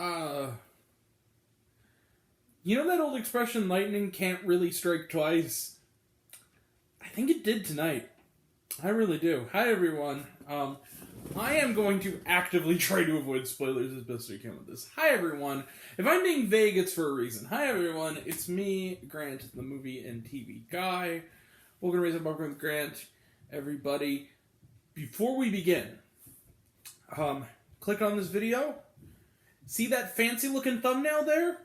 You know that old expression, lightning can't really strike twice? I think it did tonight. I really do. Hi, everyone. I am going to actively try to avoid spoilers as best I can with this. Hi, everyone. If I'm being vague, it's for a reason. Hi, everyone. It's me, Grant, the movie and TV guy. Welcome to Raise Up Popcorn with Grant, everybody. Before we begin, click on this video. See that fancy-looking thumbnail there?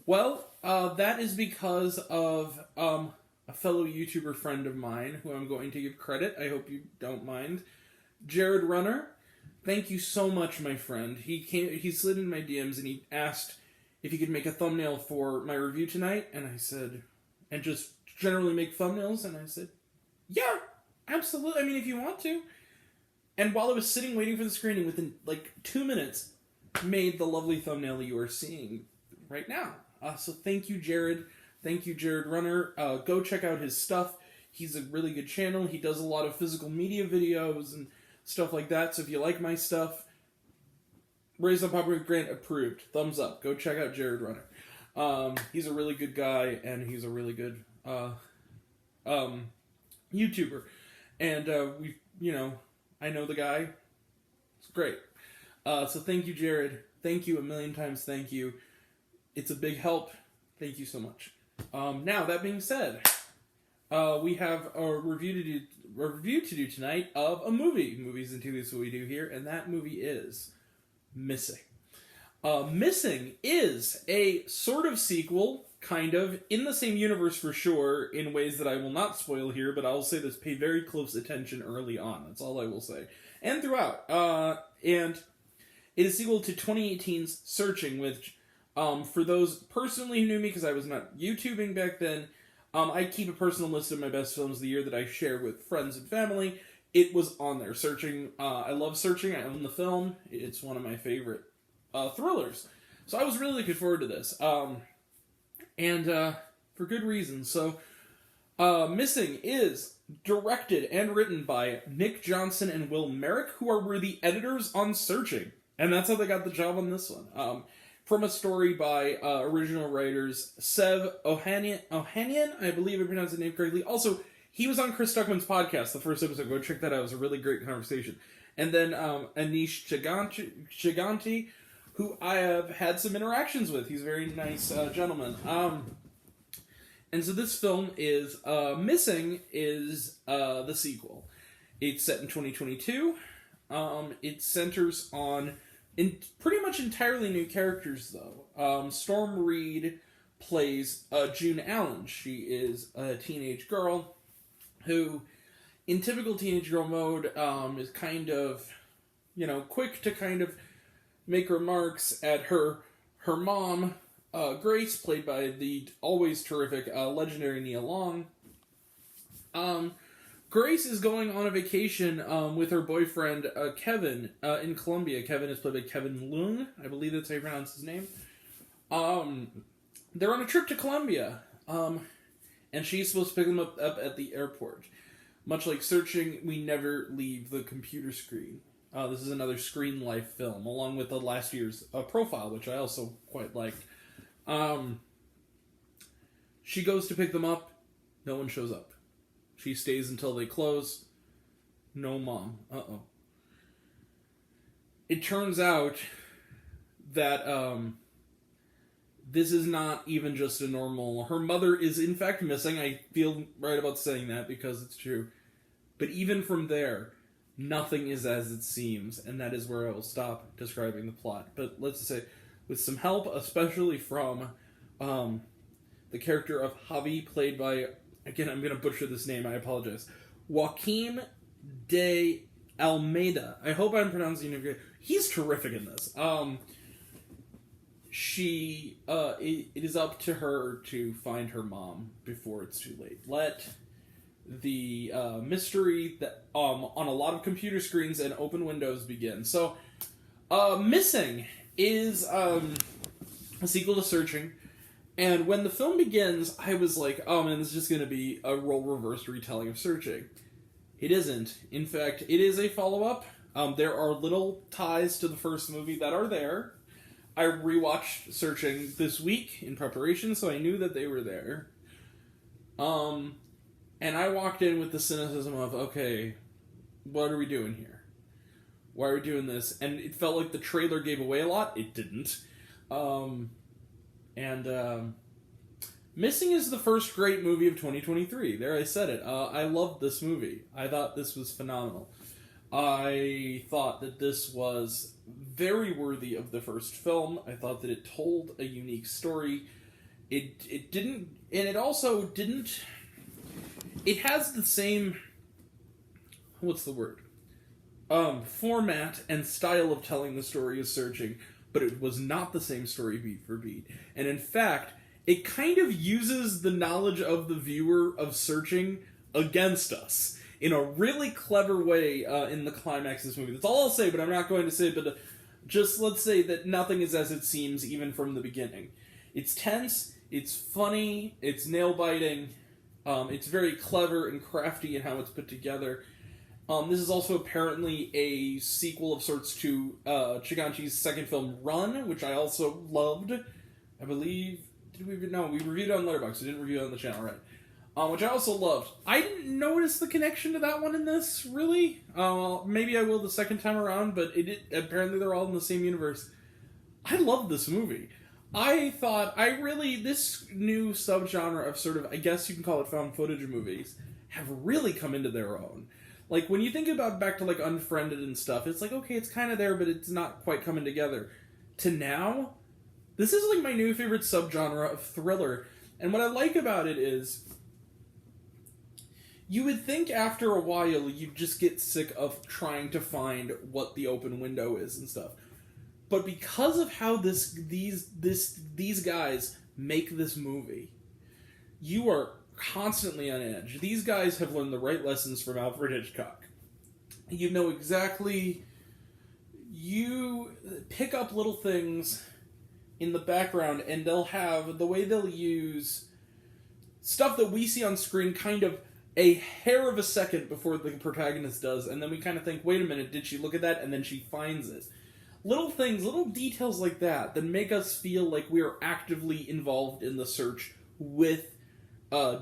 Well, that is because of a fellow YouTuber friend of mine who I'm going to give credit. I hope you don't mind. Jared Runner. Thank you so much, my friend. He slid in my DMs and he asked if he could make a thumbnail for my review tonight, and I said, and just generally make thumbnails, and I said, yeah, absolutely. I mean, if you want to. And while I was sitting waiting for the screening, within like 2 minutes, made the lovely thumbnail you are seeing right now. So thank you, Jared. Thank you, Jared Runner. Go check out his stuff. He's a really good channel. He does a lot of physical media videos and stuff like that. So if you like my stuff, Raise Up Popcorn with Grant approved. Thumbs up. Go check out Jared Runner. He's a really good guy, and he's a really good YouTuber. And I know the guy. It's great. So thank you, Jared. Thank you a million times. Thank you. It's a big help. Thank you so much. Now, that being said, we have a review to do tonight of a movie. Movies and TVs is what we do here, and that movie is Missing. Missing is a sort of sequel, kind of, in the same universe for sure, in ways that I will not spoil here, but I'll say this, pay very close attention early on. That's all I will say. And throughout. And it is a sequel to 2018's Searching, which, for those personally who knew me, because I was not YouTubing back then, I keep a personal list of my best films of the year that I share with friends and family. It was on there. Searching. I love Searching. I own the film. It's one of my favorite thrillers. So I was really looking forward to this. And for good reason. So, Missing is directed and written by Nick Johnson and Will Merrick, who were the editors on Searching. And that's how they got the job on this one. From a story by original writers Sev Ohanian, I believe I pronounced the name correctly. Also, he was on Chris Stuckman's podcast, the first episode. Go check that out. It was a really great conversation. And then Anish Chiganti, who I have had some interactions with. He's a very nice gentleman. And so this film is Missing is the sequel. It's set in 2022. It centers on pretty much entirely new characters, though. Storm Reid plays June Allen. She is a teenage girl who, in typical teenage girl mode, is kind of, quick to kind of make remarks at her mom, Grace, played by the always terrific, legendary Nia Long. Grace is going on a vacation with her boyfriend, Kevin, in Colombia. Kevin is played by Kevin Leung. I believe that's how you pronounce his name. They're on a trip to Colombia, and she's supposed to pick them up at the airport. Much like Searching, we never leave the computer screen. This is another Screen Life film, along with the last year's Profile, which I also quite liked. She goes to pick them up. No one shows up. She stays until they close. No mom. Uh-oh. It turns out that this is not even just a normal... Her mother is in fact missing. I feel right about saying that because it's true. But even from there, nothing is as it seems. And that is where I will stop describing the plot. But let's say, with some help, especially from the character of Javi, played by... Again, I'm going to butcher this name. I apologize. Joaquim de Almeida. I hope I'm pronouncing it correctly. He's terrific in this. It is up to her to find her mom before it's too late. Let the mystery that on a lot of computer screens and open windows begin. So, Missing is a sequel to Searching. And when the film begins, I was like, oh man, this is just going to be a role reversed retelling of Searching. It isn't. In fact, it is a follow-up. There are little ties to the first movie that are there. I rewatched Searching this week in preparation, so I knew that they were there. And I walked in with the cynicism of, okay, what are we doing here? Why are we doing this? And it felt like the trailer gave away a lot. It didn't. Missing is the first great movie of 2023. There, I said it. I loved this movie. I thought this was phenomenal. I thought that this was very worthy of the first film. I thought that it told a unique story. It didn't, and it also didn't. It has the same. What's the word? Format and style of telling the story as Searching, but it was not the same story beat for beat. And in fact, it kind of uses the knowledge of the viewer of Searching against us in a really clever way in the climax of this movie. That's all I'll say, but I'm not going to say it, but just let's say that nothing is as it seems even from the beginning. It's tense, it's funny, it's nail-biting, it's very clever and crafty in how it's put together. This is also apparently a sequel of sorts to Chiganchi's second film, Run, which I also loved. I believe... we reviewed it on Letterboxd. We didn't review it on the channel, right? Which I also loved. I didn't notice the connection to that one in this, really. Maybe I will the second time around, but apparently they're all in the same universe. I loved this movie. This new subgenre of sort of, I guess you can call it found footage movies, have really come into their own. Like, when you think about back to, like, Unfriended and stuff, it's like, okay, it's kind of there, but it's not quite coming together. To now, this is, like, my new favorite subgenre of thriller. And what I like about it is, you would think after a while you'd just get sick of trying to find what the open window is and stuff. But because of how these guys make this movie, you are constantly on edge. These guys have learned the right lessons from Alfred Hitchcock. You know exactly... You pick up little things in the background, and they'll have... The way they'll use stuff that we see on screen kind of a hair of a second before the protagonist does, and then we kind of think, wait a minute, did she look at that? And then she finds it. Little things, little details like that make us feel like we are actively involved in the search with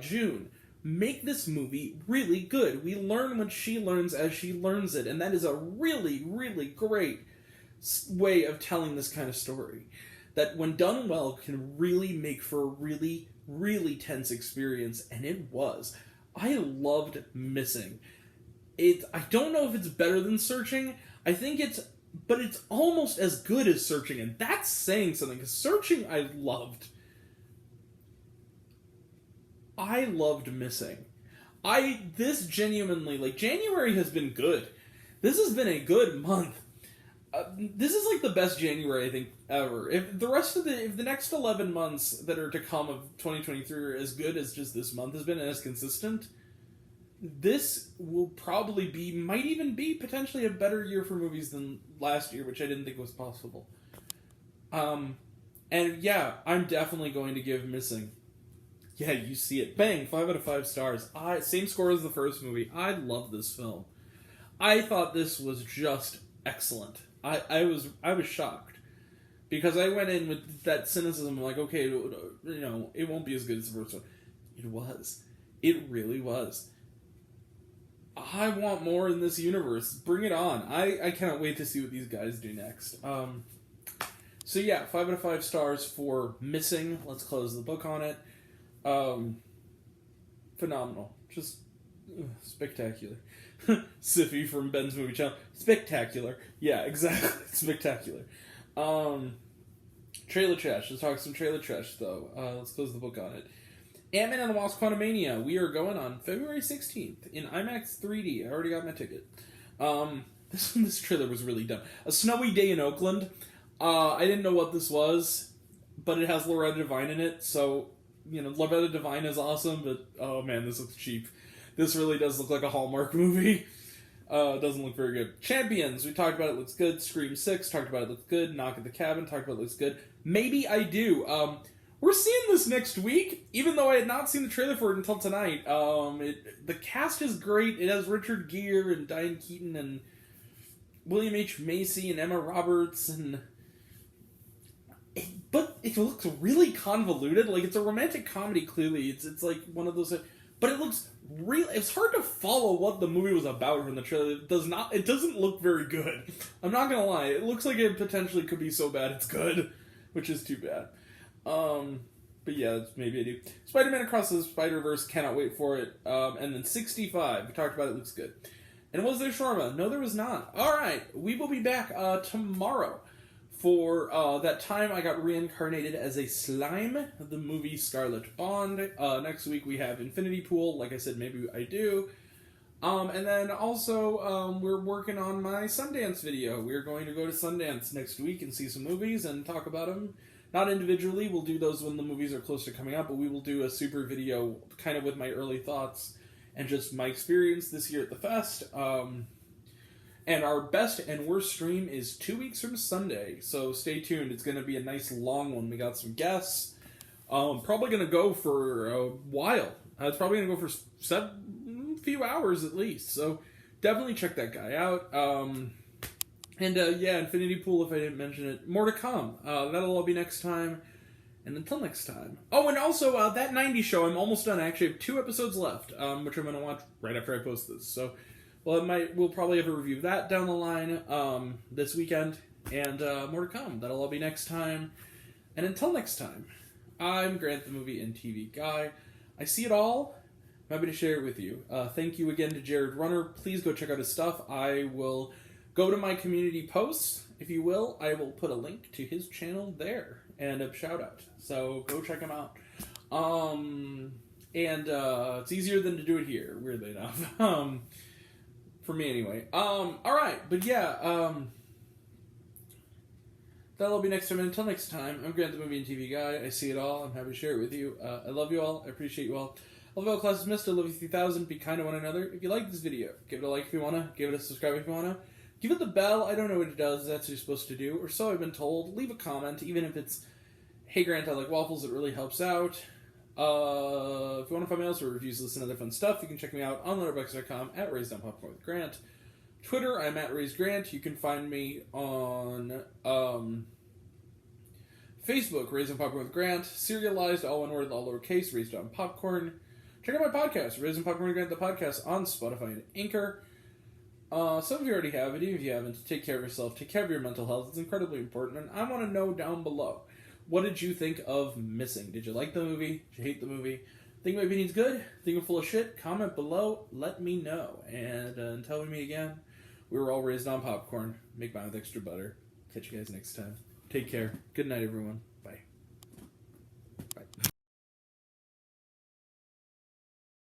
June. Make this movie really good. We learn what she learns as she learns it, and that is a really, really great way of telling this kind of story. That, when done well, can really make for a really, really tense experience, and it was. I loved Missing. I don't know if it's better than Searching. I think but it's almost as good as Searching, and that's saying something, because Searching I loved. I loved Missing. This genuinely, like, January has been good. This has been a good month. This is, like, the best January, I think, ever. If the next 11 months that are to come of 2023 are as good as just this month has been, and as consistent, this will probably might even be potentially a better year for movies than last year, which I didn't think was possible. And yeah, I'm definitely going to give Missing. Yeah, you see it. Bang! 5 out of 5 stars. Same score as the first movie. I love this film. I thought this was just excellent. I was shocked. Because I went in with that cynicism, like, okay, it won't be as good as the first one. It was. It really was. I want more in this universe. Bring it on. I cannot wait to see what these guys do next. So yeah, 5 out of 5 stars for Missing. Let's close the book on it. Phenomenal. Just spectacular. Siffy from Ben's Movie Channel. Spectacular. Yeah, exactly. Spectacular. Trailer trash. Let's talk some trailer trash, though. Let's close the book on it. Ant-Man and the Wasp: Quantumania. We are going on February 16th in IMAX 3D. I already got my ticket. This trailer was really dumb. A snowy day in Oakland. I didn't know what this was, but it has Loretta Devine in it, so, Loretta Devine is awesome, but, oh man, this looks cheap. This really does look like a Hallmark movie. It doesn't look very good. Champions, we talked about it, looks good. Scream 6, talked about it, looks good. Knock at the Cabin, talked about it, looks good. Maybe I Do. We're seeing this next week, even though I had not seen the trailer for it until tonight. The cast is great. It has Richard Gere and Diane Keaton and William H. Macy and Emma Roberts, and but it looks really convoluted. Like, it's a romantic comedy, clearly. It's like one of those... But it looks really... It's hard to follow what the movie was about from the trailer. It doesn't look very good. I'm not gonna lie. It looks like it potentially could be so bad it's good, which is too bad. But yeah, maybe I do. Spider-Man Across the Spider-Verse, cannot wait for it. And then 65, we talked about it, looks good. And was there shawarma? No, there was not. Alright, we will be back tomorrow for that time I got reincarnated as a slime, the movie Scarlet Bond. Next week we have Infinity Pool, like I said, maybe I do. And then also, we're working on my Sundance video. We're going to go to Sundance next week and see some movies and talk about them. Not individually, we'll do those when the movies are close to coming out, but we will do a super video kind of with my early thoughts and just my experience this year at the fest. And our best and worst stream is 2 weeks from Sunday, so stay tuned. It's going to be a nice long one. We got some guests. Probably going to go for a while. It's probably going to go for a few hours at least, so definitely check that guy out. Yeah, Infinity Pool, if I didn't mention it. More to come. That'll all be next time. And until next time. Oh, and also, that 90s show, I'm almost done. I actually have 2 episodes left, which I'm going to watch right after I post this. So, we'll probably have a review of that down the line this weekend. And more to come. That'll all be next time. And until next time, I'm Grant, the movie and TV guy. I see it all. I'm happy to share it with you. Thank you again to Jared Runner. Please go check out his stuff. I will... Go to my community posts, if you will. I will put a link to his channel there and a shout out. So go check him out. It's easier than to do it here, weirdly enough. For me anyway. Alright, but yeah, that'll be next time. And until next time, I'm Grant, the movie and TV guy. I see it all. I'm happy to share it with you. I love you all. I appreciate you all. I love all classes missed. I love you 3000. Be kind to one another. If you like this video, give it a like if you want to. Give it a subscribe if you want to. Give it the bell. I don't know what it does. That's what you're supposed to do. Or so I've been told. Leave a comment, even if it's, hey Grant, I like waffles. It really helps out. If you want to find me else or reviews, listen to other fun stuff, you can check me out on letterboxd.com at Raised-on-Popcorn with Grant. Twitter, I'm at RaisedGrant. You can find me on Facebook, Raised on Popcorn with Grant. Serialized, all one word, all lowercase, Raised on Popcorn. Check out my podcast, Raised on Popcorn with Grant, the podcast on Spotify and Anchor. Some of you already have it. Even if you haven't, take care of yourself. Take care of your mental health. It's incredibly important. And I want to know down below, what did you think of Missing? Did you like the movie? Did you hate the movie? Think my opinion's good? Think I'm full of shit? Comment below. Let me know. And until we meet again, we were all raised on popcorn. Make mine with extra butter. Catch you guys next time. Take care. Good night, everyone. Bye.